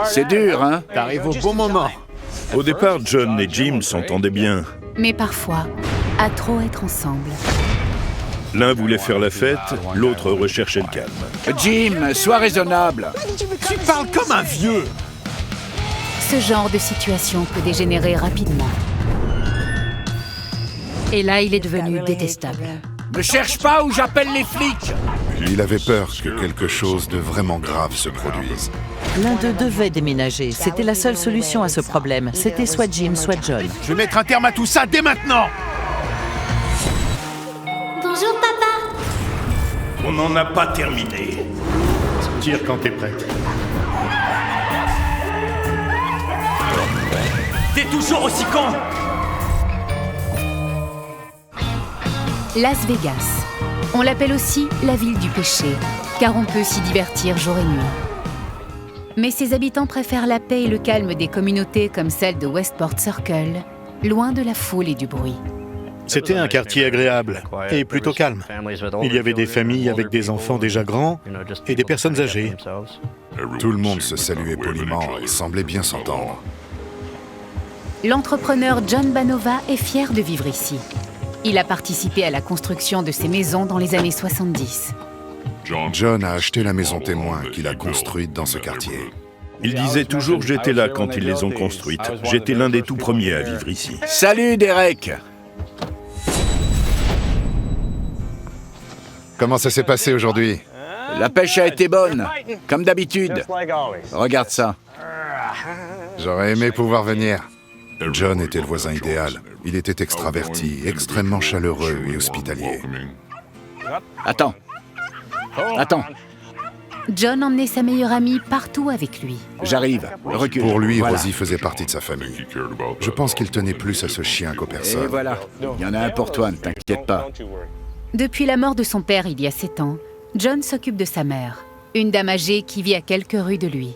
C'est dur, hein? T'arrives au bon moment. Au départ, John et Jim s'entendaient bien. Mais parfois, à trop être ensemble, L'un voulait faire la fête, l'autre recherchait le calme. Jim, sois raisonnable. Tu parles comme un vieux. ce genre de situation peut dégénérer rapidement. Et là, il est devenu détestable. Ne cherche pas ou j'appelle les flics. Il avait peur que quelque chose de vraiment grave se produise. L'un d'eux devait déménager. C'était la seule solution à ce problème. C'était soit Jim, soit John. Je vais mettre un terme à tout ça dès maintenant. Bonjour papa. On n'en a pas terminé. Tire quand t'es prête. T'es toujours aussi con. Las Vegas. On l'appelle aussi la ville du péché, car on peut s'y divertir jour et nuit. Mais ses habitants préfèrent la paix et le calme des communautés comme celle de Westport Circle, loin de la foule et du bruit. C'était un quartier agréable et plutôt calme. Il y avait des familles avec des enfants déjà grands et des personnes âgées. Tout le monde se saluait poliment et semblait bien s'entendre. L'entrepreneur John Banova est fier de vivre ici. Il a participé à la construction de ces maisons dans les années 70. John a acheté la maison témoin qu'il a construite dans ce quartier. Il disait toujours que j'étais là quand ils les ont construites. J'étais l'un des tout premiers à vivre ici. Salut Derek. Comment ça s'est passé aujourd'hui? La pêche a été bonne, comme d'habitude. Regarde ça. J'aurais aimé pouvoir venir. John était le voisin idéal. Il était extraverti, extrêmement chaleureux et hospitalier. Attends. John emmenait sa meilleure amie partout avec lui. J'arrive. Recule. Pour lui, Voilà. Rosie faisait partie de sa famille. Je pense qu'il tenait plus à ce chien qu'aux Et personnes. voilà. Il y en a un pour toi, ne t'inquiète pas. Depuis la mort de son père il y a 7 ans, John s'occupe de sa mère, une dame âgée qui vit à quelques rues de lui.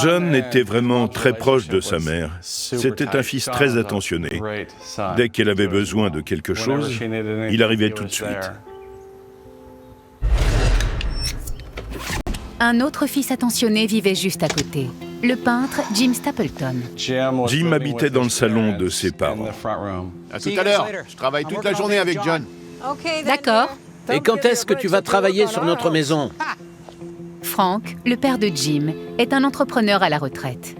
John était vraiment très proche de sa mère. C'était un fils très attentionné. Dès qu'elle avait besoin de quelque chose, il arrivait tout de suite. Un autre fils attentionné vivait juste à côté, le peintre Jim Stapleton. Jim habitait dans le salon de ses parents. À tout à l'heure. Je travaille toute la journée avec John. D'accord. Et quand est-ce que tu vas travailler sur notre maison? Frank, le père de Jim, est un entrepreneur à la retraite.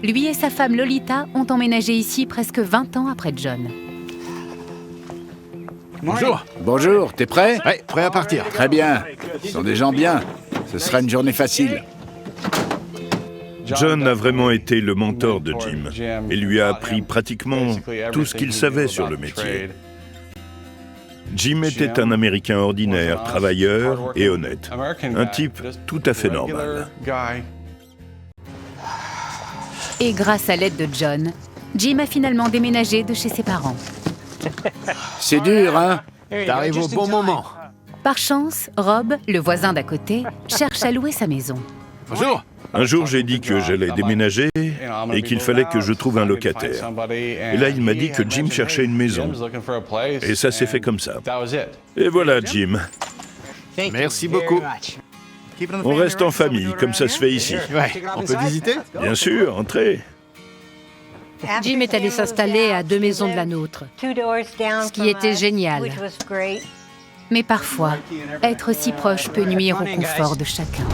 Lui et sa femme Lolita ont emménagé ici presque 20 ans après John. Bonjour. Bonjour, t'es prêt? Ouais, prêt à partir. Très bien. Ce sont des gens bien. Ce sera une journée facile. John a vraiment été le mentor de Jim et lui a appris pratiquement tout ce qu'il savait sur le métier. Jim était un Américain ordinaire, travailleur et honnête. Un type tout à fait normal. Et grâce à l'aide de John, Jim a finalement déménagé de chez ses parents. C'est dur, hein? T'arrives au bon moment. Par chance, Rob, le voisin d'à côté, cherche à louer sa maison. Bonjour. Un jour, j'ai dit que j'allais déménager et qu'il fallait que je trouve un locataire. Et là, il m'a dit que Jim cherchait une maison. Et ça s'est fait comme ça. Et voilà, Jim. Merci beaucoup. On reste en famille, comme ça se fait ici. Ouais, on peut visiter? Bien sûr, entrez. Jim est allé s'installer à 2 maisons de la nôtre, Ce qui était génial. Mais parfois, être si proche peut nuire au confort de chacun.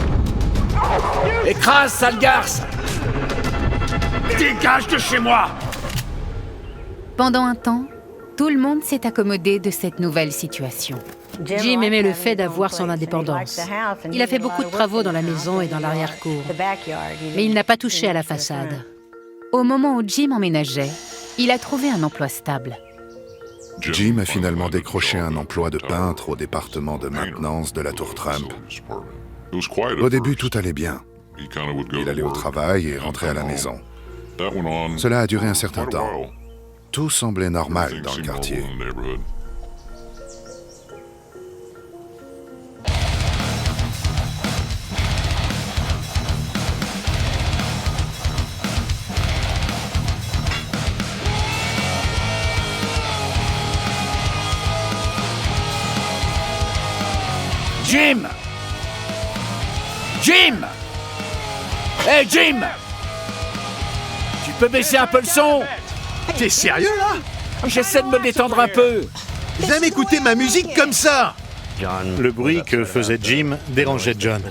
Écrase, sale garce! Dégage de chez moi! Pendant un temps, tout le monde s'est accommodé de cette nouvelle situation. Jim aimait le fait d'avoir son indépendance. Il a fait beaucoup de travaux dans la maison et dans l'arrière-cour, mais il n'a pas touché à la façade. Au moment où Jim emménageait, il a trouvé un emploi stable. Jim a finalement décroché un emploi de peintre au département de maintenance de la Tour Trump. Au début, tout allait bien. Il allait au travail et rentrait à la maison. Cela a duré un certain temps. Tout semblait normal dans le quartier. Jim! Jim! Hey Jim! peux baisser un peu le son? T'es sérieux, là? J'essaie de me détendre un peu. J'aime écouter ma musique comme ça. Le bruit que faisait Jim dérangeait John.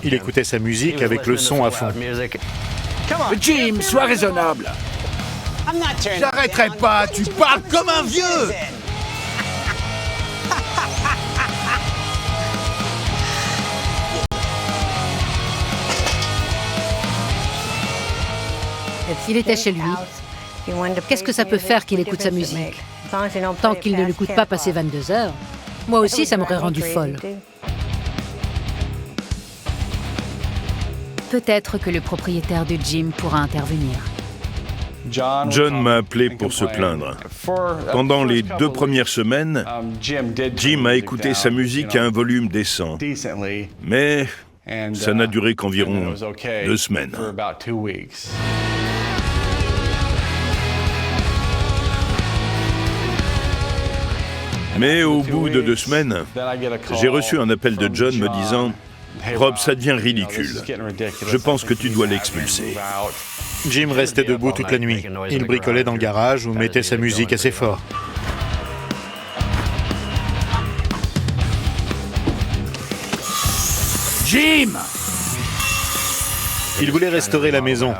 Il écoutait sa musique avec le son à fond. Jim, sois raisonnable. J'arrêterai pas, tu parles comme un vieux. Il était chez lui. Qu'est-ce que ça peut faire qu'il écoute sa musique? Tant qu'il ne l'écoute pas passer 22 heures, moi aussi ça m'aurait rendu folle. Peut-être que le propriétaire de Jim pourra intervenir. John m'a appelé pour se plaindre. Pendant les 2 premières semaines, Jim a écouté sa musique à un volume décent. Mais ça n'a duré qu'environ 2 semaines. Mais au bout de 2 semaines, j'ai reçu un appel de John me disant « Rob, ça devient ridicule. Je pense que tu dois l'expulser. » Jim restait debout toute la nuit. Il bricolait dans le garage ou mettait sa musique assez fort. Jim! Il voulait restaurer la maison,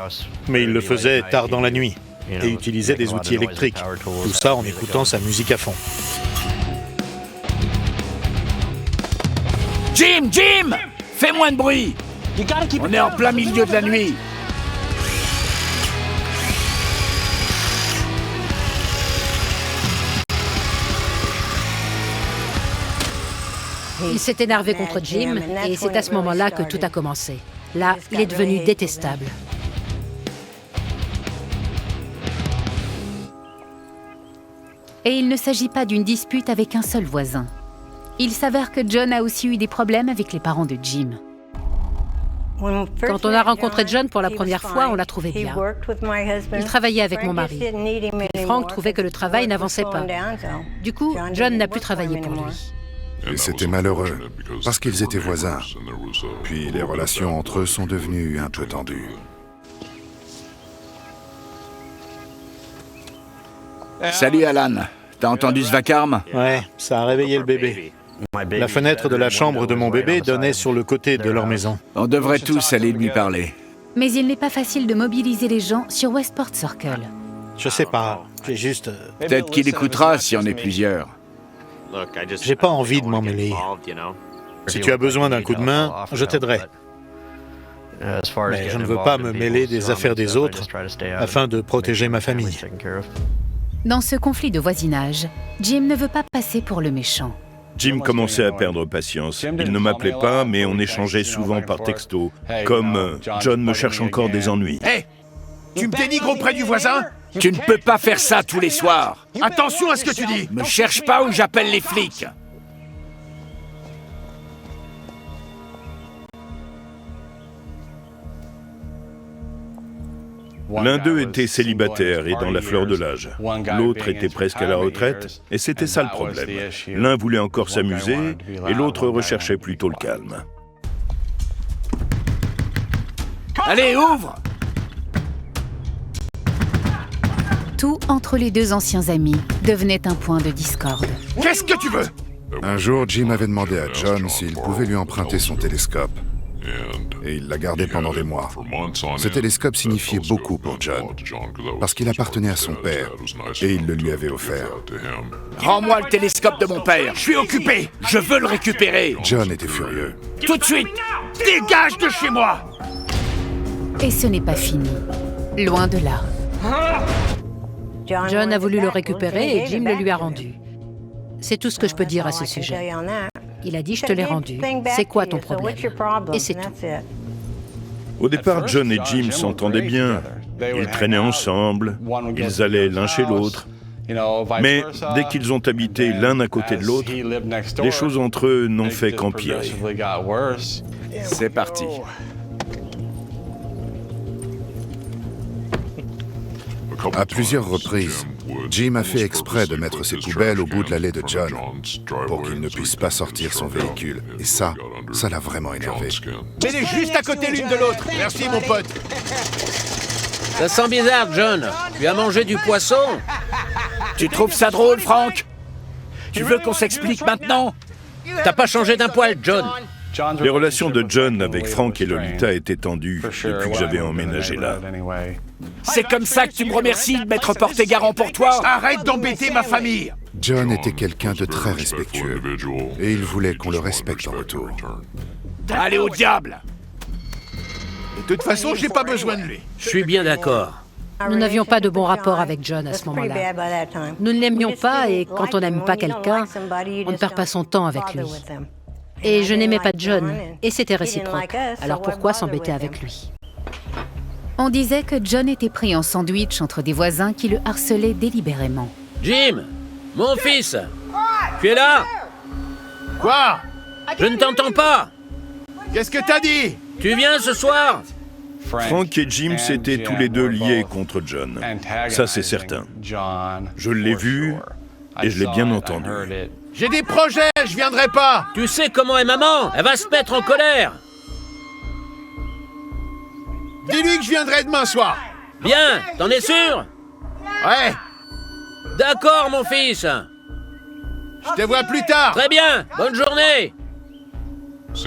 mais il le faisait tard dans la nuit et utilisait des outils électriques. Tout ça en écoutant sa musique à fond. Jim! Jim! Fais moins de bruit! On est en plein milieu de la nuit. Il s'est énervé contre Jim et c'est à ce moment-là que tout a commencé. Là, il est devenu détestable. Et il ne s'agit pas d'une dispute avec un seul voisin. Il s'avère que John a aussi eu des problèmes avec les parents de Jim. Quand on a rencontré John pour la première fois, on l'a trouvé bien. Il travaillait avec mon mari. Et Frank trouvait que le travail n'avançait pas. Du coup, John n'a plus travaillé pour lui. Et c'était malheureux, parce qu'ils étaient voisins. Puis les relations entre eux sont devenues un peu tendues. Salut Alan, t'as entendu ce vacarme? Ouais, ça a réveillé le bébé. La fenêtre de la chambre de mon bébé donnait sur le côté de leur maison. On devrait tous aller lui parler. Mais il n'est pas facile de mobiliser les gens sur Westport Circle. Je sais pas, j'ai juste... Peut-être qu'il écoutera si on est plusieurs. J'ai pas envie de m'en mêler. Si tu as besoin d'un coup de main, je t'aiderai. Mais je ne veux pas me mêler des affaires des autres afin de protéger ma famille. Dans ce conflit de voisinage, Jim ne veut pas passer pour le méchant. Jim commençait à perdre patience. Il ne m'appelait pas, mais on échangeait souvent par texto. Comme « John me cherche encore des ennuis ». Hé! Tu me dénigres auprès du voisin? Tu ne peux pas faire ça tous les soirs. Attention à ce que tu dis! Me cherche pas ou j'appelle les flics. L'un d'eux était célibataire et dans la fleur de l'âge. L'autre était presque à la retraite, et c'était ça le problème. L'un voulait encore s'amuser, et l'autre recherchait plutôt le calme. Allez, ouvre! Tout entre les 2 anciens amis devenait un point de discorde. Qu'est-ce que tu veux? Un jour, Jim avait demandé à John s'il pouvait lui emprunter son télescope. Et il l'a gardé pendant des mois. Ce télescope signifiait beaucoup pour John, parce qu'il appartenait à son père, et il le lui avait offert. Rends-moi le télescope de mon père. Je suis occupé. Je veux le récupérer. John était furieux. Tout de suite! Dégage de chez moi! Et ce n'est pas fini. Loin de là. John a voulu le récupérer et Jim le lui a rendu. C'est tout ce que je peux dire à ce sujet. Il a dit « je te l'ai rendu, c'est quoi ton problème ?» Et c'est tout. Au départ, John et Jim s'entendaient bien. Ils traînaient ensemble, ils allaient l'un chez l'autre. Mais dès qu'ils ont habité l'un à côté de l'autre, les choses entre eux n'ont fait qu'empirer. C'est parti. À plusieurs reprises, Jim a fait exprès de mettre ses poubelles au bout de l'allée de John pour qu'il ne puisse pas sortir son véhicule. Et ça l'a vraiment énervé. Mets-les juste à côté l'une de l'autre. Merci, mon pote. Ça sent bizarre, John. Tu as mangé du poisson? Tu trouves ça drôle, Frank? Tu veux qu'on s'explique maintenant? T'as pas changé d'un poil, John. Les relations de John avec Frank et Lolita étaient tendues depuis que j'avais emménagé là. C'est comme ça que tu me remercies de m'être porté garant pour toi? Arrête d'embêter ma famille! John était quelqu'un de très respectueux, et il voulait qu'on le respecte en retour. Allez au diable! De toute façon, j'ai pas besoin de lui. Je suis bien d'accord. Nous n'avions pas de bon rapport avec John à ce moment-là. Nous ne l'aimions pas et quand on n'aime pas quelqu'un, on ne perd pas son temps avec lui. Et je n'aimais pas John, et c'était réciproque. Alors pourquoi s'embêter avec lui? On disait que John était pris en sandwich entre des voisins qui le harcelaient délibérément. Jim, mon fils, tu es là? Quoi? Je ne t'entends pas. Qu'est-ce que t'as dit? Tu viens ce soir? Frank et Jim s'étaient tous les deux liés contre John. Ça, c'est certain. Je l'ai vu et je l'ai bien entendu. J'ai des projets, je viendrai pas! Tu sais comment est maman? Elle va se mettre en colère. Dis-lui que je viendrai demain soir! Bien, t'en es sûr? Ouais! D'accord, mon fils. Je te vois plus tard! Très bien, bonne journée.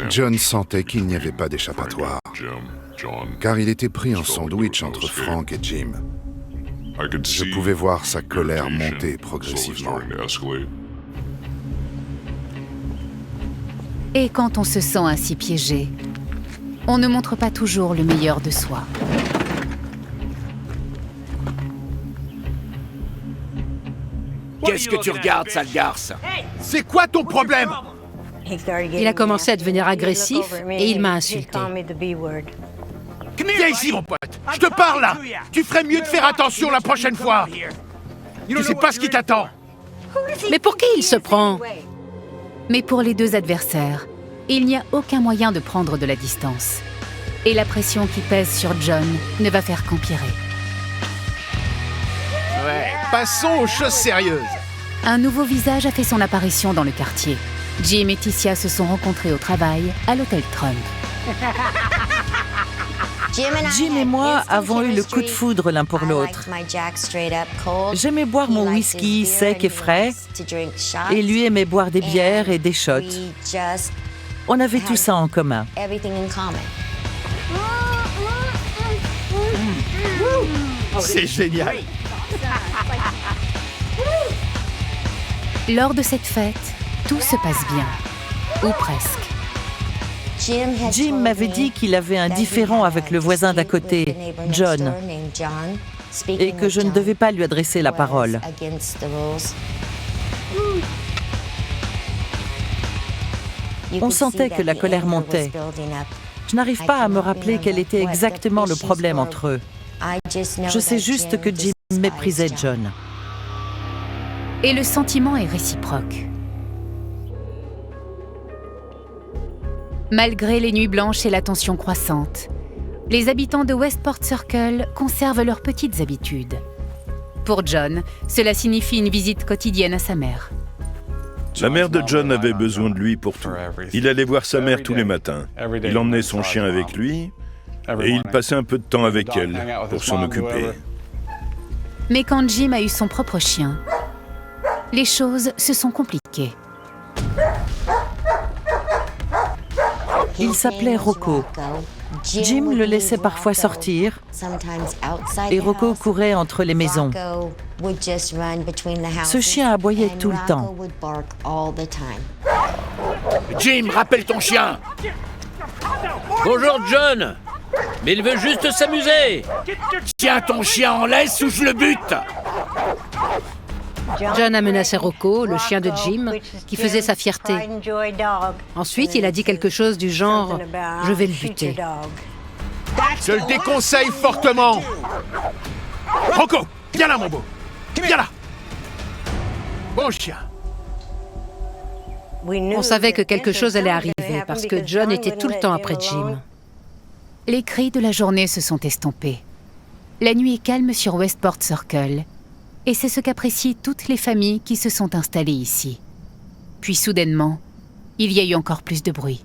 John sentait qu'il n'y avait pas d'échappatoire, car il était pris en sandwich entre Frank et Jim. Je pouvais voir sa colère monter progressivement. Et quand on se sent ainsi piégé, on ne montre pas toujours le meilleur de soi. Qu'est-ce que tu regardes, sale garce? C'est quoi ton problème? Il a commencé à devenir agressif et il m'a insulté. Viens ici, mon pote! Je te parle, là! Tu ferais mieux de faire attention la prochaine fois! Tu sais pas ce qui t'attend! Mais pour qui il se prend? Mais pour les deux adversaires, il n'y a aucun moyen de prendre de la distance. Et la pression qui pèse sur John ne va faire qu'empirer. Ouais, passons aux choses sérieuses. Un nouveau visage a fait son apparition dans le quartier. Jim et Ticia se sont rencontrés au travail à l'hôtel Trump. Jim et moi avons eu le coup de foudre l'un pour l'autre. J'aimais boire mon whisky sec et frais, et lui aimait boire des bières et des shots. On avait tout ça en commun. C'est génial! Lors de cette fête, tout se passe bien. Ou presque. Jim m'avait dit qu'il avait un différend avec le voisin d'à côté, John, et que je ne devais pas lui adresser la parole. On sentait que la colère montait. Je n'arrive pas à me rappeler quel était exactement le problème entre eux. Je sais juste que Jim méprisait John. Et le sentiment est réciproque. Malgré les nuits blanches et la tension croissante, les habitants de Westport Circle conservent leurs petites habitudes. Pour John, cela signifie une visite quotidienne à sa mère. La mère de John avait besoin de lui pour tout. Il allait voir sa mère tous les matins. Il emmenait son chien avec lui et il passait un peu de temps avec elle pour s'en occuper. Mais quand Jim a eu son propre chien, les choses se sont compliquées. Il s'appelait Rocco. Jim le laissait parfois sortir et Rocco courait entre les maisons. Ce chien aboyait tout le temps. Jim, rappelle ton chien! Bonjour, John. Mais il veut juste s'amuser. Tiens ton chien en laisse ou je le bute! John a menacé Rocco, le chien de Jim, qui faisait sa fierté. Ensuite, il a dit quelque chose du genre « Je vais le buter ». Je le déconseille fortement! Rocco, viens là, mon beau! Viens là! Bon chien! On savait que quelque chose allait arriver parce que John était tout le temps après Jim. Les cris de la journée se sont estompés. La nuit est calme sur Westport Circle. Et c'est ce qu'apprécient toutes les familles qui se sont installées ici. Puis soudainement, il y a eu encore plus de bruit.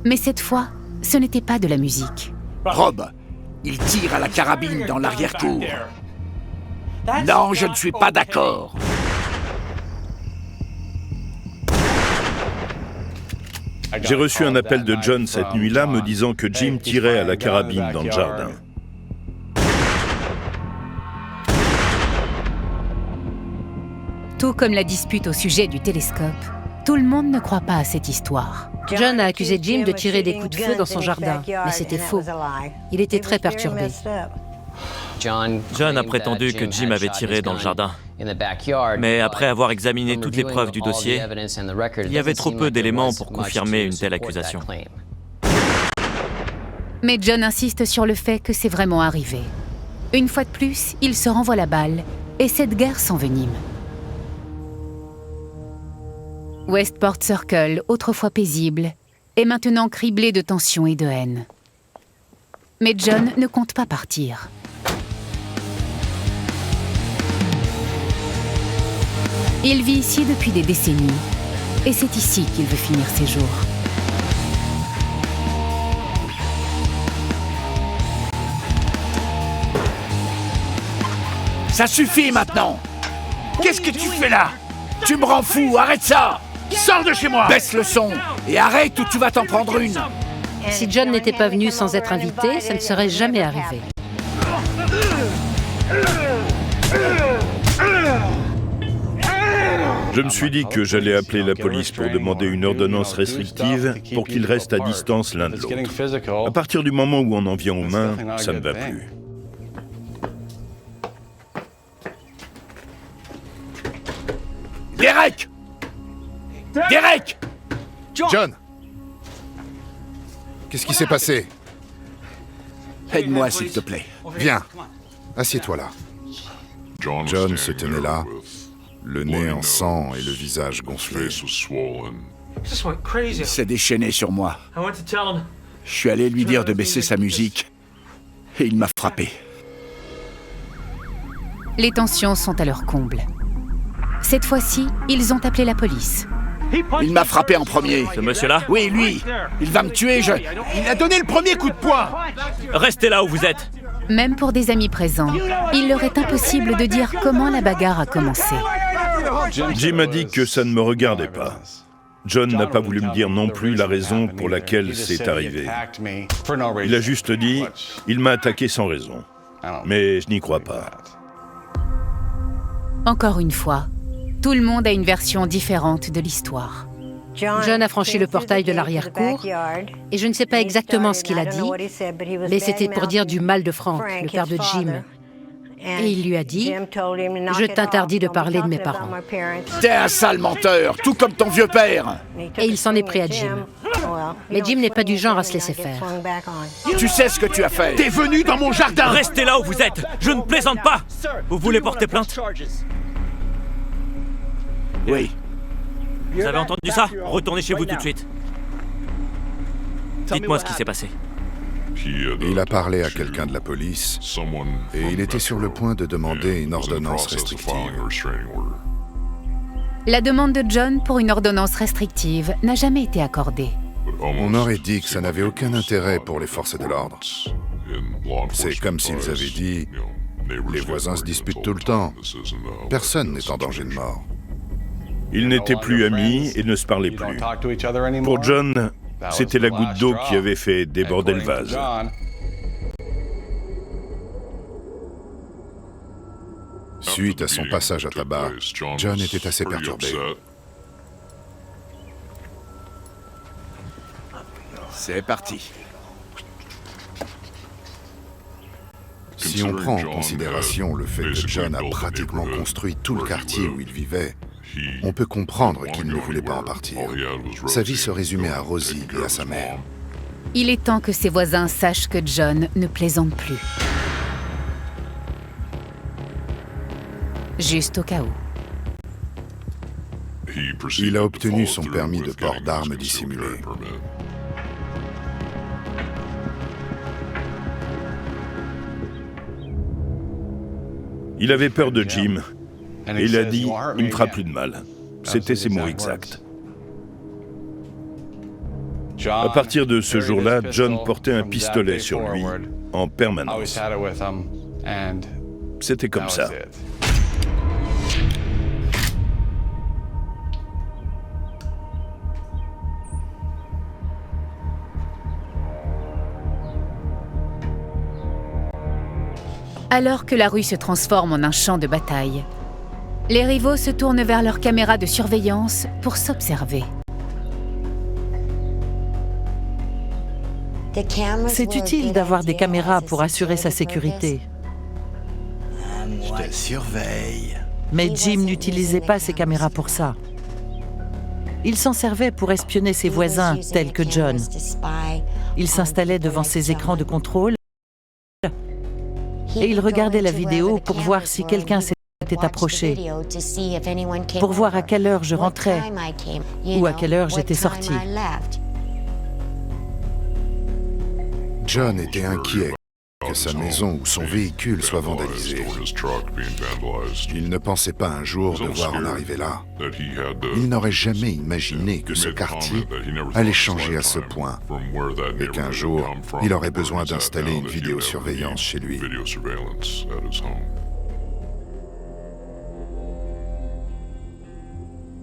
Mais cette fois, ce n'était pas de la musique. Rob, il tire à la carabine dans l'arrière-cour. Non, je ne suis pas d'accord. J'ai reçu un appel de John cette nuit-là me disant que Jim tirait à la carabine dans le jardin. Tout comme la dispute au sujet du télescope, tout le monde ne croit pas à cette histoire. John a accusé Jim de tirer des coups de feu dans son jardin, mais c'était faux. Il était très perturbé. John a prétendu que Jim avait tiré dans le jardin. Mais après avoir examiné toutes les preuves du dossier, il y avait trop peu d'éléments pour confirmer une telle accusation. Mais John insiste sur le fait que c'est vraiment arrivé. Une fois de plus, il se renvoie la balle et cette guerre s'envenime. Westport Circle, autrefois paisible, est maintenant criblé de tensions et de haine. Mais John ne compte pas partir. Il vit ici depuis des décennies, et c'est ici qu'il veut finir ses jours. Ça suffit maintenant! Qu'est-ce que tu fais là? Tu me rends fou, arrête ça! Sors de chez moi! Baisse le son et arrête ou tu vas t'en prendre une! Si John n'était pas venu sans être invité, ça ne serait jamais arrivé. Je me suis dit que j'allais appeler la police pour demander une ordonnance restrictive pour qu'ils restent à distance l'un de l'autre. À partir du moment où on en vient aux mains, ça ne va plus. Derek! Derek! John! Qu'est-ce qui s'est passé? Aide-moi, s'il te plaît. Viens, assieds-toi là. John se tenait là, le nez en sang et le visage gonflé. Il s'est déchaîné sur moi. Je suis allé lui dire de baisser sa musique et il m'a frappé. Les tensions sont à leur comble. Cette fois-ci, ils ont appelé la police. Il m'a frappé en premier. Ce monsieur-là? Oui, lui. Il va me tuer, Il a donné le premier coup de poing. Restez là où vous êtes. Même pour des amis présents, il leur est impossible de dire comment la bagarre a commencé. Jim a dit que ça ne me regardait pas. John n'a pas voulu me dire non plus la raison pour laquelle c'est arrivé. Il a juste dit « il m'a attaqué sans raison ». Mais je n'y crois pas. Encore une fois, tout le monde a une version différente de l'histoire. John a franchi le portail de l'arrière-cour et je ne sais pas exactement ce qu'il a dit, mais c'était pour dire du mal de Frank, le père de Jim. Et il lui a dit « Je t'interdis de parler de mes parents. » T'es un sale menteur, tout comme ton vieux père. Et il s'en est pris à Jim. Mais Jim n'est pas du genre à se laisser faire. Tu sais ce que tu as fait. T'es venu dans mon jardin. Restez là où vous êtes. Je ne plaisante pas. Vous voulez porter plainte? Oui. Vous avez entendu ça? Retournez chez vous tout de suite. Dites-moi ce qui s'est passé. Il a parlé à quelqu'un de la police et il était sur le point de demander une ordonnance restrictive. La demande de John pour une ordonnance restrictive n'a jamais été accordée. On aurait dit que ça n'avait aucun intérêt pour les forces de l'ordre. C'est comme s'ils avaient dit « Les voisins se disputent tout le temps. Personne n'est en danger de mort. » Ils n'étaient plus amis et ne se parlaient plus. Pour John, c'était la goutte d'eau qui avait fait déborder le vase. Suite à son passage à tabac, John était assez perturbé. C'est parti. Si on prend en considération le fait que John a pratiquement construit tout le quartier où il vivait, on peut comprendre qu'il ne voulait pas en partir. Sa vie se résumait à Rosie et à sa mère. Il est temps que ses voisins sachent que John ne plaisante plus. Juste au cas où. Il a obtenu son permis de port d'armes dissimulé. Il avait peur de Jim. Et il a dit « il me fera plus de mal ». C'était ses mots exacts. À partir de ce jour-là, John portait un pistolet sur lui, en permanence. C'était comme ça. Alors que la rue se transforme en un champ de bataille, les rivaux se tournent vers leurs caméras de surveillance pour s'observer. C'est utile d'avoir des caméras pour assurer sa sécurité. Je te surveille. Mais Jim n'utilisait pas ses caméras pour ça. Il s'en servait pour espionner ses voisins, tels que John. Il s'installait devant ses écrans de contrôle et il regardait la vidéo pour voir si quelqu'un s'était approché, pour voir à quelle heure je rentrais ou à quelle heure j'étais sorti. John était inquiet que sa maison ou son véhicule soit vandalisé. Il ne pensait pas un jour devoir en arriver là. Il n'aurait jamais imaginé que ce quartier allait changer à ce point et qu'un jour, il aurait besoin d'installer une vidéosurveillance chez lui.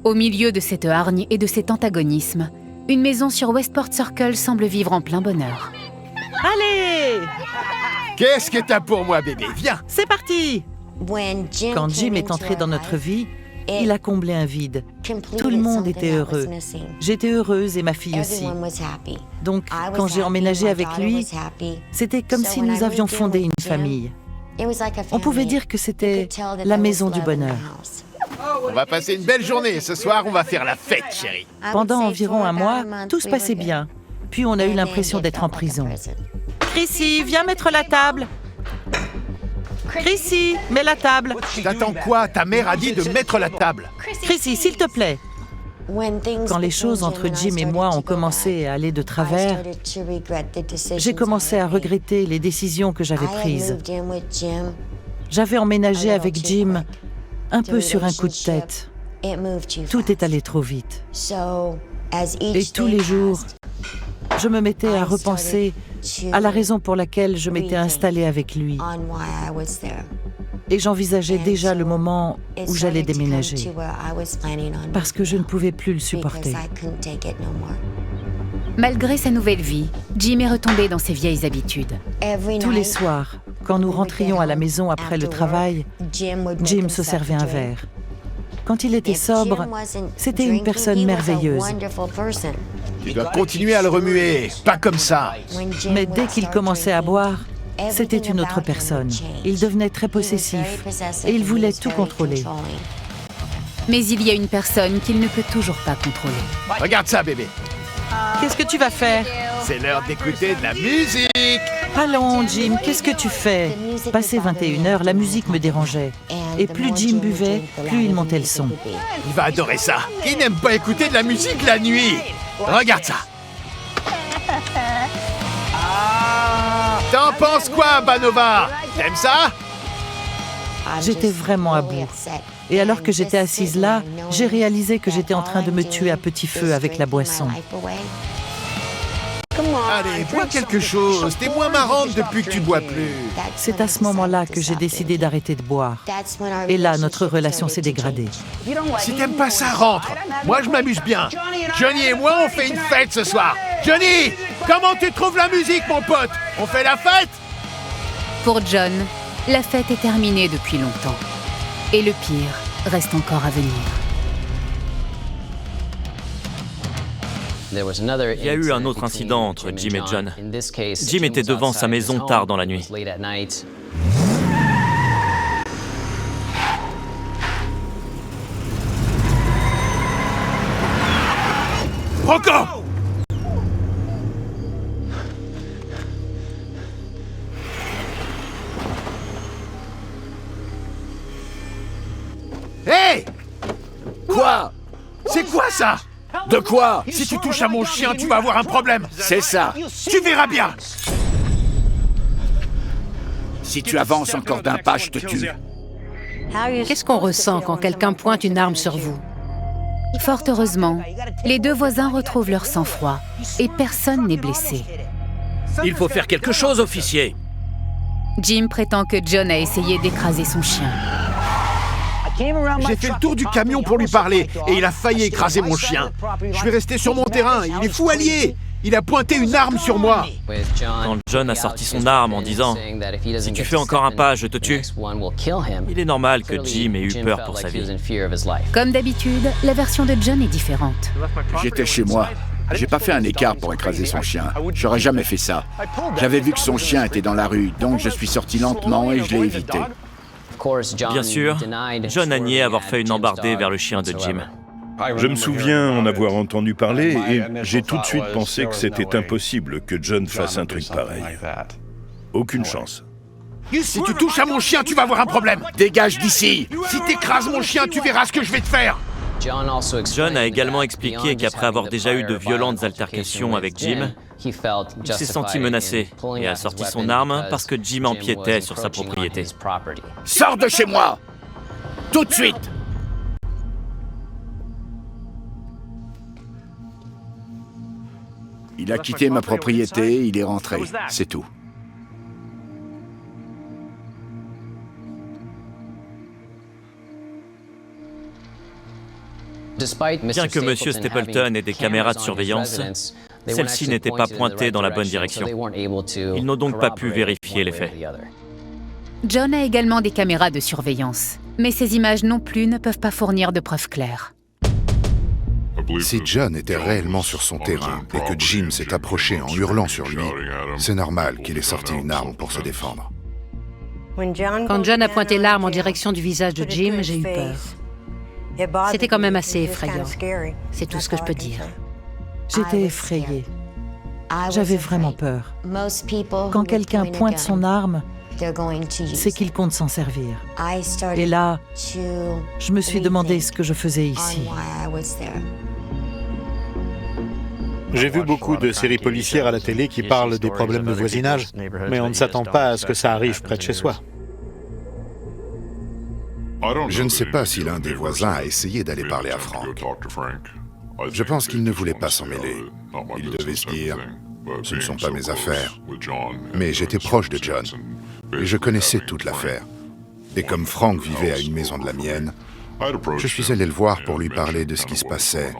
Au milieu de cette hargne et de cet antagonisme, une maison sur Westport Circle semble vivre en plein bonheur. Allez! Qu'est-ce que t'as pour moi, bébé? Viens! C'est parti! Quand Jim est entré dans notre vie, il a comblé un vide. Tout le monde était heureux. J'étais heureuse et ma fille aussi. Donc, quand j'ai emménagé avec lui, c'était comme si nous avions fondé une famille. On pouvait dire que c'était la maison du bonheur. On va passer une belle journée. Ce soir, on va faire la fête, chérie. Pendant environ un mois, tout se passait bien. Puis on a eu l'impression d'être en prison. Chrissy, viens mettre la table. Chrissy, mets la table. T'attends quoi? Ta mère a dit de mettre la table. Chrissy, s'il te plaît. Quand les choses entre Jim et moi ont commencé à aller de travers, j'ai commencé à regretter les décisions que j'avais prises. J'avais emménagé avec Jim un peu sur un coup de tête. Tout est allé trop vite. Et tous les jours, je me mettais à repenser à la raison pour laquelle je m'étais installée avec lui. Et j'envisageais déjà le moment où j'allais déménager, parce que je ne pouvais plus le supporter. Malgré sa nouvelle vie, Jim est retombé dans ses vieilles habitudes. Tous les soirs, quand nous rentrions à la maison après le travail, Jim se servait un verre. Quand il était sobre, c'était une personne merveilleuse. Tu dois continuer à le remuer, pas comme ça. Mais dès qu'il commençait à boire, c'était une autre personne. Il devenait très possessif et il voulait tout contrôler. Mais il y a une personne qu'il ne peut toujours pas contrôler. Regarde ça, bébé. Qu'est-ce que tu vas faire? C'est l'heure d'écouter de la musique. Allons, Jim, qu'est-ce que tu fais? Passé 21h, la musique me dérangeait. Et plus Jim buvait, plus il montait le son. Il va adorer ça. Qui n'aime pas écouter de la musique la nuit? Regarde ça. T'en penses quoi, Banova? T'aimes ça? J'étais vraiment à bout. Et alors que j'étais assise là, j'ai réalisé que j'étais en train de me tuer à petit feu avec la boisson. Allez, bois quelque chose. T'es moins marrante depuis que tu bois plus. C'est à ce moment-là que j'ai décidé d'arrêter de boire. Et là, notre relation s'est dégradée. Si t'aimes pas ça, rentre. Moi, je m'amuse bien. Johnny et moi, on fait une fête ce soir. Johnny, comment tu trouves la musique, mon pote? On fait la fête? Pour John, la fête est terminée depuis longtemps. Et le pire reste encore à venir. Il y a eu un autre incident entre Jim et John. Jim était devant sa maison tard dans la nuit. Rocco! Hé! Quoi? C'est quoi ça? De quoi? Si tu touches à mon chien, tu vas avoir un problème. C'est ça. Tu verras bien. Si tu avances encore d'un pas, je te tue. Qu'est-ce qu'on ressent quand quelqu'un pointe une arme sur vous? Fort heureusement, les deux voisins retrouvent leur sang-froid et personne n'est blessé. Il faut faire quelque chose, officier. Jim prétend que John a essayé d'écraser son chien. J'ai fait le tour du camion pour lui parler et il a failli écraser mon chien. Je suis resté sur mon terrain, il est fou allié. Il a pointé une arme sur moi. Quand John a sorti son arme en disant « Si tu fais encore un pas, je te tue », il est normal que Jim ait eu peur pour sa vie. Comme d'habitude, la version de John est différente. J'étais chez moi. J'ai pas fait un écart pour écraser son chien. J'aurais jamais fait ça. J'avais vu que son chien était dans la rue, donc je suis sorti lentement et je l'ai évité. Bien sûr, John a nié avoir fait une embardée vers le chien de Jim. Je me souviens en avoir entendu parler et j'ai tout de suite pensé que c'était impossible que John fasse un truc pareil. Aucune chance. Si tu touches à mon chien, tu vas avoir un problème. Dégage d'ici! Si t'écrases mon chien, tu verras ce que je vais te faire. John a également expliqué qu'après avoir déjà eu de violentes altercations avec Jim, il s'est senti menacé et a sorti son arme parce que Jim empiétait sur sa propriété. Sors de chez moi! Tout de suite! Il a quitté ma propriété, il est rentré, c'est tout. Bien que M. Stapleton ait des caméras de surveillance, celles-ci n'étaient pas pointées dans la bonne direction. Ils n'ont donc pas pu vérifier les faits. John a également des caméras de surveillance, mais ces images non plus ne peuvent pas fournir de preuves claires. Si John était réellement sur son terrain et que Jim s'est approché en hurlant sur lui, c'est normal qu'il ait sorti une arme pour se défendre. Quand John a pointé l'arme en direction du visage de Jim, j'ai eu peur. C'était quand même assez effrayant. C'est tout ce que je peux dire. J'étais effrayée. J'avais vraiment peur. Quand quelqu'un pointe son arme, c'est qu'il compte s'en servir. Et là, je me suis demandé ce que je faisais ici. J'ai vu beaucoup de séries policières à la télé qui parlent des problèmes de voisinage, mais on ne s'attend pas à ce que ça arrive près de chez soi. Je ne sais pas si l'un des voisins a essayé d'aller parler à Frank. Je pense qu'il ne voulait pas s'en mêler. Il devait se dire « Ce ne sont pas mes affaires ». Mais j'étais proche de John, et je connaissais toute l'affaire. Et comme Frank vivait à une maison de la mienne, je suis allé le voir pour lui parler de ce qui se passait,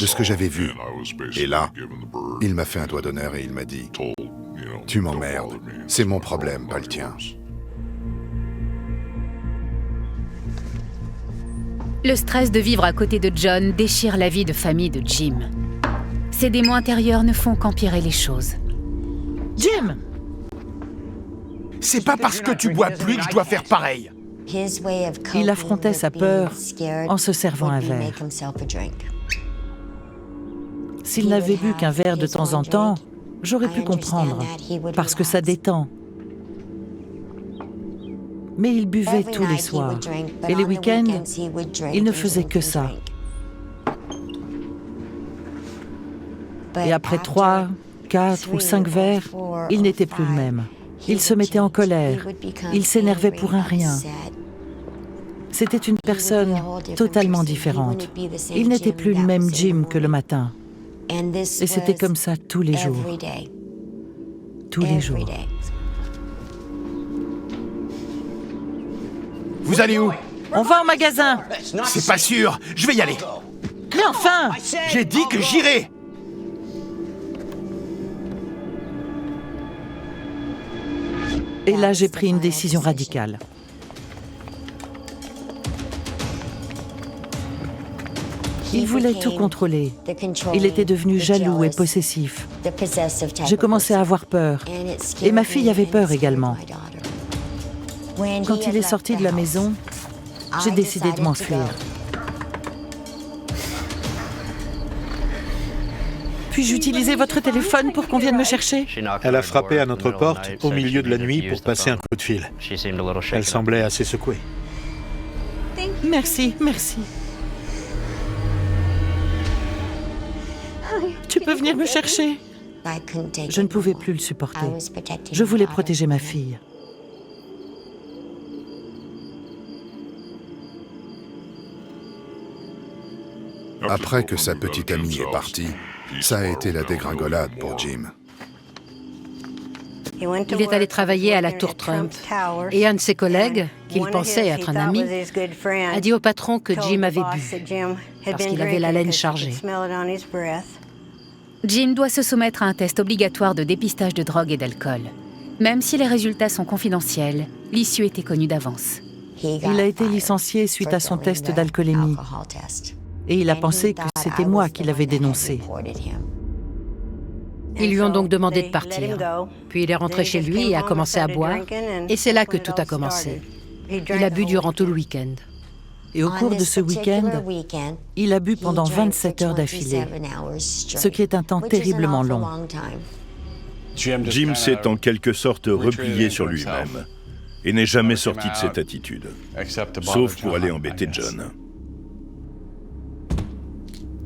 de ce que j'avais vu. Et là, il m'a fait un doigt d'honneur et il m'a dit « Tu m'emmerdes, c'est mon problème, pas le tien ». Le stress de vivre à côté de John déchire la vie de famille de Jim. Ses démons intérieurs ne font qu'empirer les choses. Jim! C'est pas parce que tu bois plus que je dois faire pareil. Il affrontait sa peur en se servant un verre. S'il n'avait bu qu'un verre de temps en temps, j'aurais pu comprendre, parce que ça détend. Mais il buvait tous les soirs, et les week-ends, il ne faisait que ça. Et après 3, 4 ou 5 verres, il n'était plus le même. Il se mettait en colère, il s'énervait pour un rien. C'était une personne totalement différente. Il n'était plus le même Jim que le matin. Et c'était comme ça tous les jours. Tous les jours. Vous allez où? On va au magasin. C'est pas sûr, je vais y aller. Mais enfin! J'ai dit que j'irai. Et là, j'ai pris une décision radicale. Il voulait tout contrôler. Il était devenu jaloux et possessif. J'ai commencé à avoir peur. Et ma fille avait peur également. Quand il est sorti de la maison, j'ai décidé de m'enfuir. Puis-je utiliser votre téléphone pour qu'on vienne me chercher? Elle a frappé à notre porte au milieu de la nuit pour passer un coup de fil. Elle semblait assez secouée. Merci, merci. Tu peux venir me chercher? Je ne pouvais plus le supporter. Je voulais protéger ma fille. Après que sa petite amie est partie, ça a été la dégringolade pour Jim. Il est allé travailler à la tour Trump et un de ses collègues, qu'il pensait être un ami, a dit au patron que Jim avait bu parce qu'il avait la laine chargée. Jim doit se soumettre à un test obligatoire de dépistage de drogue et d'alcool. Même si les résultats sont confidentiels, l'issue était connue d'avance. Il a été licencié suite à son test d'alcoolémie. Et il a pensé que c'était moi qui l'avais dénoncé. Ils lui ont donc demandé de partir. Puis il est rentré chez lui et a commencé à boire. Et c'est là que tout a commencé. Il a bu durant tout le week-end. Et au cours de ce week-end, il a bu pendant 27 heures d'affilée, ce qui est un temps terriblement long. Jim s'est en quelque sorte replié sur lui-même et n'est jamais sorti de cette attitude, sauf pour aller embêter John.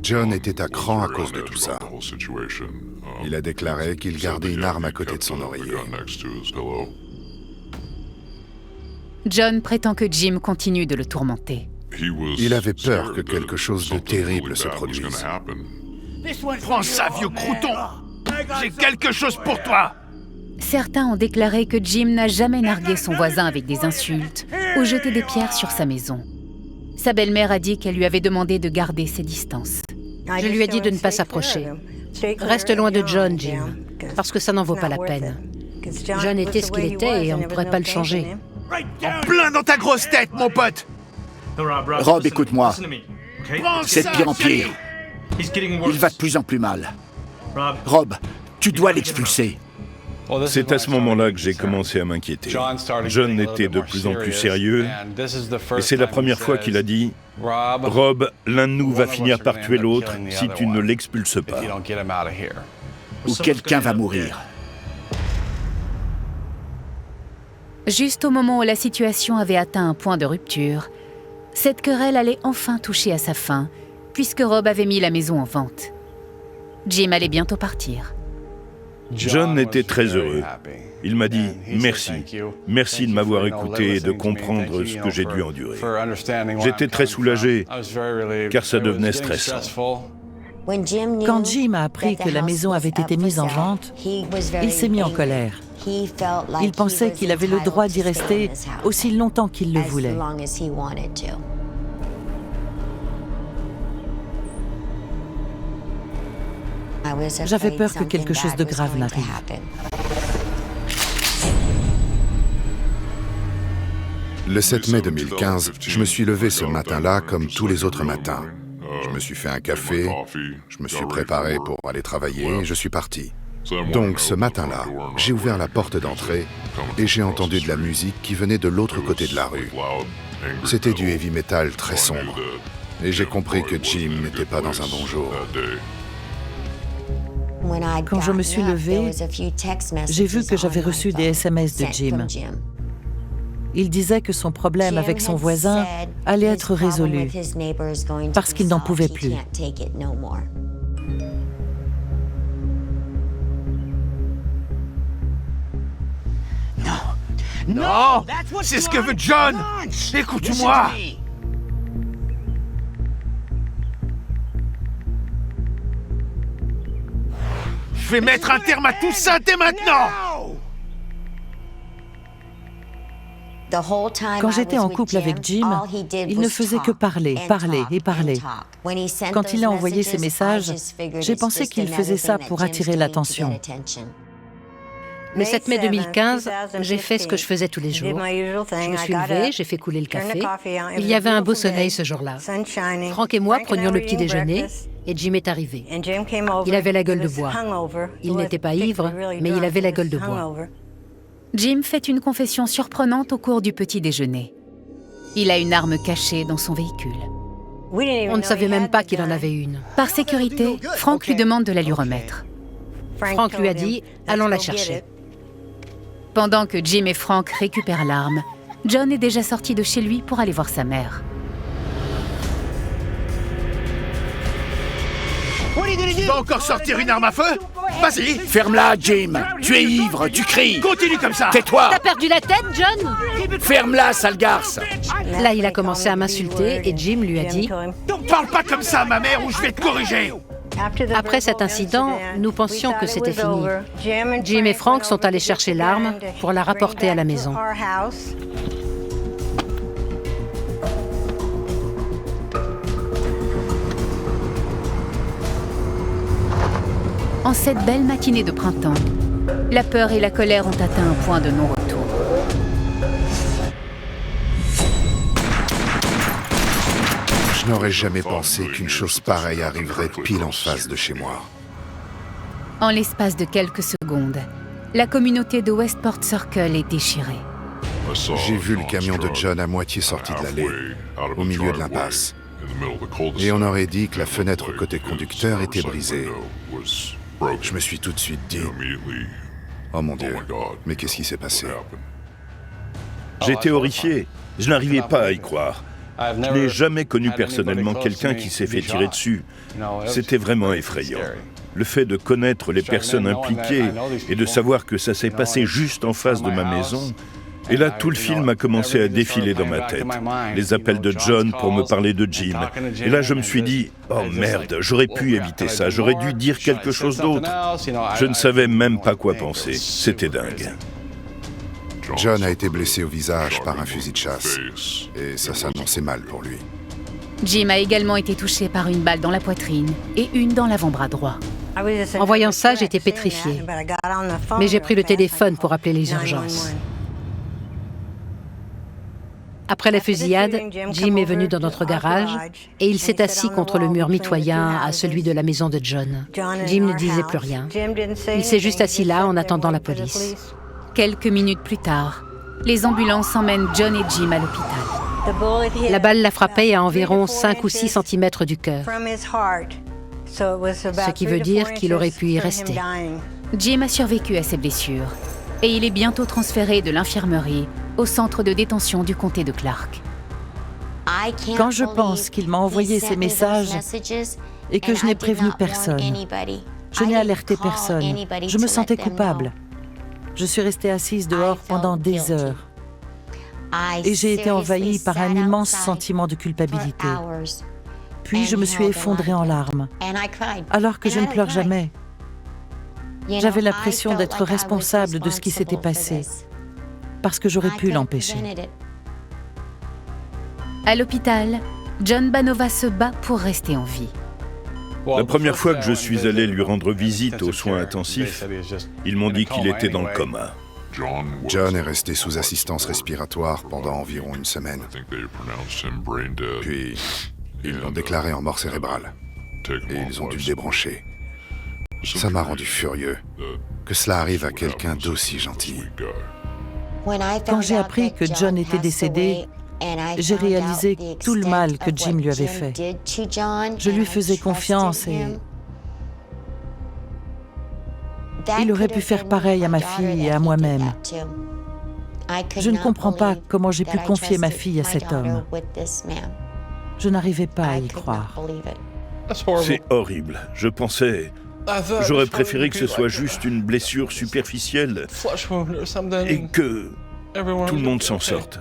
John était à cran à cause de tout ça. Il a déclaré qu'il gardait une arme à côté de son oreiller. John prétend que Jim continue de le tourmenter. Il avait peur que quelque chose de terrible se produise. Prends ça, vieux crouton! J'ai quelque chose pour toi! Certains ont déclaré que Jim n'a jamais nargué son voisin avec des insultes ou jeté des pierres sur sa maison. Sa belle-mère a dit qu'elle lui avait demandé de garder ses distances. Je lui ai dit de ne pas s'approcher. Reste loin de John, Jim, parce que ça n'en vaut pas la peine. John était ce qu'il était et on ne pourrait pas le changer. En plein dans ta grosse tête, mon pote! Rob, écoute-moi. C'est de pire en pire. Il va de plus en plus mal. Rob, tu dois l'expulser. C'est à ce moment-là que j'ai commencé à m'inquiéter. John était de plus en plus sérieux, et c'est la première fois qu'il a dit « Rob, l'un de nous va finir par tuer l'autre si tu ne l'expulses pas. » Ou quelqu'un va mourir. Juste au moment où la situation avait atteint un point de rupture, cette querelle allait enfin toucher à sa fin, puisque Rob avait mis la maison en vente. Jim allait bientôt partir. John était très heureux. Il m'a dit « Merci. Merci de m'avoir écouté et de comprendre ce que j'ai dû endurer. » J'étais très soulagé, car ça devenait stressant. Quand Jim a appris que la maison avait été mise en vente, il s'est mis en colère. Il pensait qu'il avait le droit d'y rester aussi longtemps qu'il le voulait. J'avais peur que quelque chose de grave n'arrive. Le 7 mai 2015, je me suis levé ce matin-là comme tous les autres matins. Je me suis fait un café, je me suis préparé pour aller travailler et je suis parti. Donc ce matin-là, j'ai ouvert la porte d'entrée et j'ai entendu de la musique qui venait de l'autre côté de la rue. C'était du heavy metal très sombre et j'ai compris que Jim n'était pas dans un bon jour. Quand je me suis levée, j'ai vu que j'avais reçu des SMS de Jim. Il disait que son problème avec son voisin allait être résolu parce qu'il n'en pouvait plus. Non! C'est ce que veut John! Écoute-moi! Je vais mettre un terme à tout ça dès maintenant! Quand j'étais en couple avec Jim, il ne faisait que parler, parler et parler. Quand il a envoyé ses messages, j'ai pensé qu'il faisait ça pour attirer l'attention. Le 7 mai 2015, j'ai fait ce que je faisais tous les jours. Je me suis levée, j'ai fait couler le café. Il y avait un beau soleil ce jour-là. Frank et moi prenions le petit déjeuner et Jim est arrivé. Il avait la gueule de bois. Il n'était pas ivre, mais il avait la gueule de bois. Jim fait une confession surprenante au cours du petit déjeuner. Il a une arme cachée dans son véhicule. On ne savait même pas qu'il en avait une. Par sécurité, Frank lui demande de la lui remettre. Frank lui a dit « Allons la chercher ». Pendant que Jim et Frank récupèrent l'arme, John est déjà sorti de chez lui pour aller voir sa mère. Tu vas encore sortir une arme à feu? Vas-y. Ferme-la, Jim. Tu es ivre, tu cries. Continue comme ça. Tais-toi. T'as perdu la tête, John? Ferme-la, sale garce. Là, il a commencé à m'insulter et Jim lui a dit « Parle pas comme ça à ma mère ou je vais te corriger !» Après cet incident, nous pensions que c'était fini. Jim et Frank sont allés chercher l'arme pour la rapporter à la maison. En cette belle matinée de printemps, la peur et la colère ont atteint un point de non-retour. Je n'aurais jamais pensé qu'une chose pareille arriverait pile en face de chez moi. En l'espace de quelques secondes, la communauté de Westport Circle est déchirée. J'ai vu le camion de John à moitié sorti de l'allée, au milieu de l'impasse. Et on aurait dit que la fenêtre côté conducteur était brisée. Je me suis tout de suite dit « Oh mon Dieu, mais qu'est-ce qui s'est passé ?» J'étais horrifié. Je n'arrivais pas à y croire. Je n'ai jamais connu personnellement quelqu'un qui s'est fait tirer dessus. C'était vraiment effrayant. Le fait de connaître les personnes impliquées et de savoir que ça s'est passé juste en face de ma maison. Et là, tout le film a commencé à défiler dans ma tête. Les appels de John pour me parler de Jim. Et là, je me suis dit, oh merde, j'aurais pu éviter ça, j'aurais dû dire quelque chose d'autre. Je ne savais même pas quoi penser. C'était dingue. John a été blessé au visage par un fusil de chasse. Et ça s'annonçait mal pour lui. Jim a également été touché par une balle dans la poitrine et une dans l'avant-bras droit. En voyant ça, j'étais pétrifiée. Mais j'ai pris le téléphone pour appeler les urgences. Après la fusillade, Jim est venu dans notre garage et il s'est assis contre le mur mitoyen à celui de la maison de John. Jim ne disait plus rien. Il s'est juste assis là en attendant la police. Quelques minutes plus tard, les ambulances emmènent John et Jim à l'hôpital. La balle l'a frappé à environ 5 ou 6 cm du cœur, ce qui veut dire qu'il aurait pu y rester. Jim a survécu à ses blessures et il est bientôt transféré de l'infirmerie au centre de détention du comté de Clark. Quand je pense qu'il m'a envoyé ces messages et que je n'ai prévenu personne, je n'ai alerté personne, je me sentais coupable. Je suis restée assise dehors pendant des heures et j'ai été envahie par un immense sentiment de culpabilité. Puis je me suis effondrée en larmes, alors que je ne pleure jamais. J'avais l'impression d'être responsable de ce qui s'était passé, parce que j'aurais pu l'empêcher. À l'hôpital, John Banova se bat pour rester en vie. La première fois que je suis allé lui rendre visite aux soins intensifs, ils m'ont dit qu'il était dans le coma. John est resté sous assistance respiratoire pendant environ une semaine. Puis, ils l'ont déclaré en mort cérébrale. Et ils ont dû le débrancher. Ça m'a rendu furieux que cela arrive à quelqu'un d'aussi gentil. Quand j'ai appris que John était décédé, j'ai réalisé tout le mal que Jim lui avait fait. Je lui faisais confiance et il aurait pu faire pareil à ma fille et à moi-même. Je ne comprends pas comment j'ai pu confier ma fille à cet homme. Je n'arriais pas à y croire. C'est horrible. Je pensais... J'aurais préféré que ce soit juste une blessure superficielle et que tout le monde s'en sorte.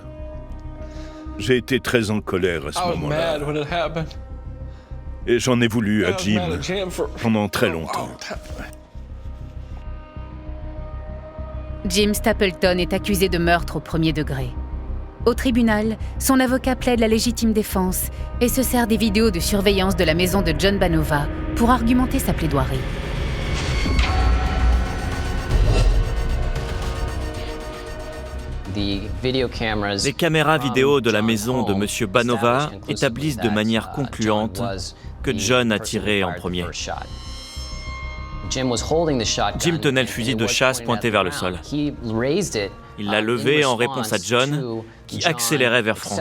J'ai été très en colère à ce moment-là. Et j'en ai voulu à Jim pendant très longtemps. Jim Stapleton est accusé de meurtre au premier degré. Au tribunal, son avocat plaide la légitime défense et se sert des vidéos de surveillance de la maison de John Banova pour argumenter sa plaidoirie. Les caméras vidéo de la maison de M. Banova établissent de manière concluante que John a tiré en premier. Jim tenait le fusil de chasse pointé vers le sol. Il l'a levé en réponse à John, qui accélérait vers Frank,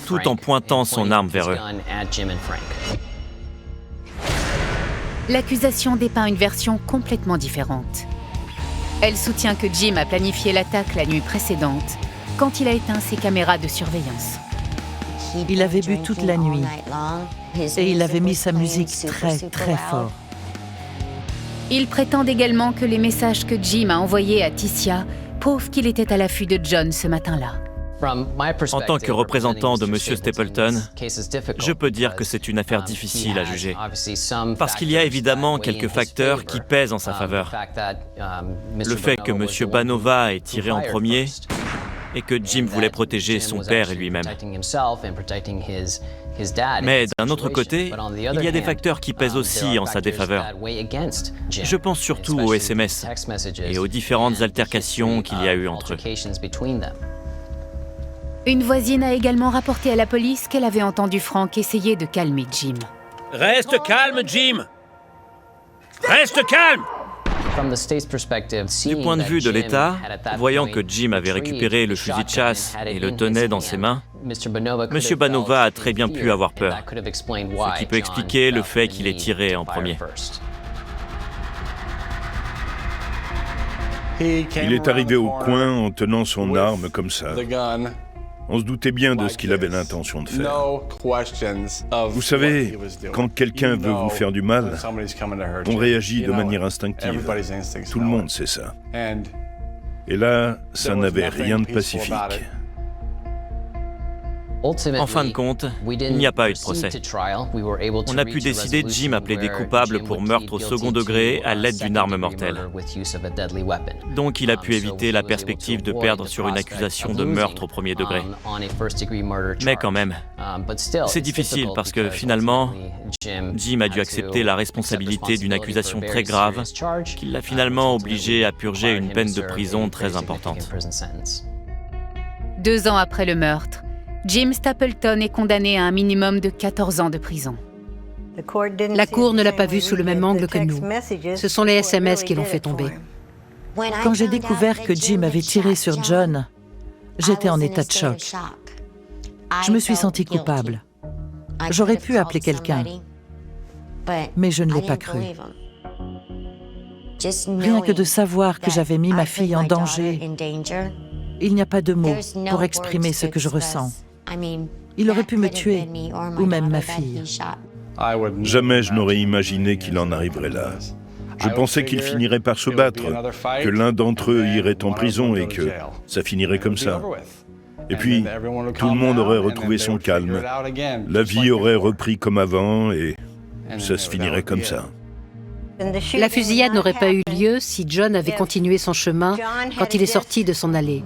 tout en pointant son arme vers eux. L'accusation dépeint une version complètement différente. Elle soutient que Jim a planifié l'attaque la nuit précédente, quand il a éteint ses caméras de surveillance. Il avait bu toute la nuit et il avait mis sa musique très, très fort. Ils prétendent également que les messages que Jim a envoyés à Ticia prouvent qu'il était à l'affût de John ce matin-là. En tant que représentant de M. Stapleton, je peux dire que c'est une affaire difficile à juger. Parce qu'il y a évidemment quelques facteurs qui pèsent en sa faveur. Le fait que M. Banova ait tiré en premier et que Jim voulait protéger son père et lui-même. Mais d'un autre côté, il y a des facteurs qui pèsent aussi en sa défaveur. Je pense surtout aux SMS et aux différentes altercations qu'il y a eu entre eux. Une voisine a également rapporté à la police qu'elle avait entendu Frank essayer de calmer Jim. Reste calme, Jim! Reste calme! Du point de vue de l'État, voyant que Jim avait récupéré le fusil de chasse et le tenait dans ses mains, M. Banova a très bien pu avoir peur, ce qui peut expliquer le fait qu'il ait tiré en premier. Il est arrivé au coin en tenant son arme comme ça. On se doutait bien de ce qu'il avait l'intention de faire. Vous savez, quand quelqu'un veut vous faire du mal, on réagit de manière instinctive. Tout le monde sait ça. Et là, ça n'avait rien de pacifique. En fin de compte, il n'y a pas eu de procès. On a pu décider de Jim appeler des coupables pour meurtre au second degré à l'aide d'une arme mortelle. Donc il a pu éviter la perspective de perdre sur une accusation de meurtre au premier degré. Mais quand même, c'est difficile parce que finalement, Jim a dû accepter la responsabilité d'une accusation très grave qui l'a finalement obligé à purger une peine de prison très importante. 2 ans après le meurtre, Jim Stapleton est condamné à un minimum de 14 ans de prison. La Cour ne l'a pas vu sous le même angle que nous. Ce sont les SMS qui l'ont fait tomber. Quand j'ai découvert que Jim avait tiré sur John, j'étais en état de choc. Je me suis sentie coupable. J'aurais pu appeler quelqu'un, mais je ne l'ai pas cru. Rien que de savoir que j'avais mis ma fille en danger, il n'y a pas de mots pour exprimer ce que je ressens. Il aurait pu me tuer, ou même ma fille. Jamais je n'aurais imaginé qu'il en arriverait là. Je pensais qu'ils finiraient par se battre, que l'un d'entre eux irait en prison et que ça finirait comme ça. Et puis, tout le monde aurait retrouvé son calme. La vie aurait repris comme avant et ça se finirait comme ça. La fusillade n'aurait pas eu lieu si John avait continué son chemin quand il est sorti de son allée.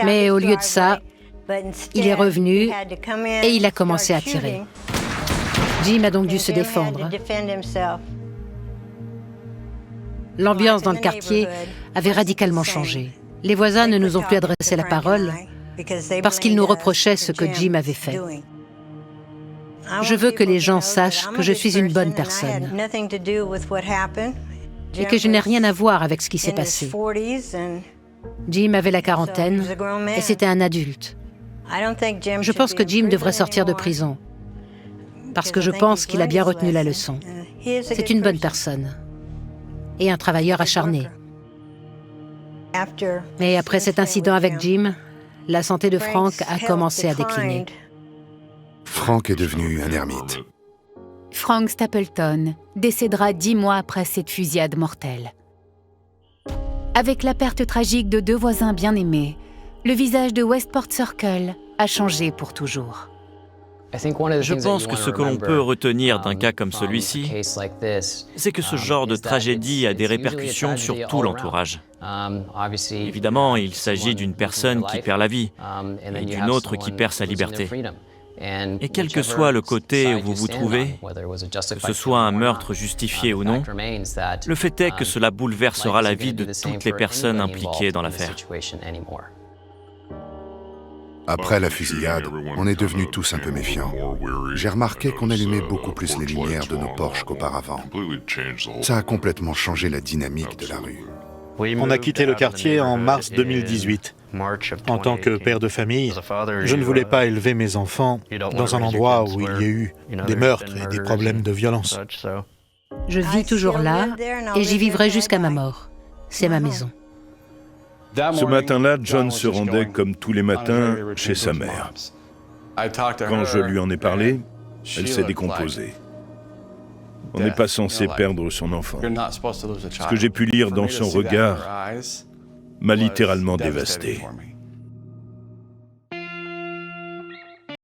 Mais au lieu de ça, il est revenu et il a commencé à tirer. Jim a donc dû se défendre. L'ambiance dans le quartier avait radicalement changé. Les voisins ne nous ont plus adressé la parole parce qu'ils nous reprochaient ce que Jim avait fait. Je veux que les gens sachent que je suis une bonne personne et que je n'ai rien à voir avec ce qui s'est passé. Jim avait la quarantaine et c'était un adulte. Je pense que Jim devrait sortir de prison parce que je pense qu'il a bien retenu la leçon. C'est une bonne personne et un travailleur acharné. Mais après cet incident avec Jim, la santé de Frank a commencé à décliner. Frank est devenu un ermite. Frank Stapleton décédera 10 mois après cette fusillade mortelle. Avec la perte tragique de 2 voisins bien-aimés, le visage de Westport Circle a changé pour toujours. Je pense que ce que l'on peut retenir d'un cas comme celui-ci, c'est que ce genre de tragédie a des répercussions sur tout l'entourage. Évidemment, il s'agit d'une personne qui perd la vie et d'une autre qui perd sa liberté. Et quel que soit le côté où vous vous trouvez, que ce soit un meurtre justifié ou non, le fait est que cela bouleversera la vie de toutes les personnes impliquées dans l'affaire. Après la fusillade, on est devenus tous un peu méfiants. J'ai remarqué qu'on allumait beaucoup plus les lumières de nos Porsche qu'auparavant. Ça a complètement changé la dynamique de la rue. On a quitté le quartier en mars 2018. En tant que père de famille, je ne voulais pas élever mes enfants dans un endroit où il y a eu des meurtres et des problèmes de violence. Je vis toujours là et j'y vivrai jusqu'à ma mort. C'est ma maison. Ce matin-là, John se rendait comme tous les matins chez sa mère. Quand je lui en ai parlé, elle s'est décomposée. On n'est pas censé perdre son enfant. Ce que j'ai pu lire dans son regard m'a littéralement dévasté.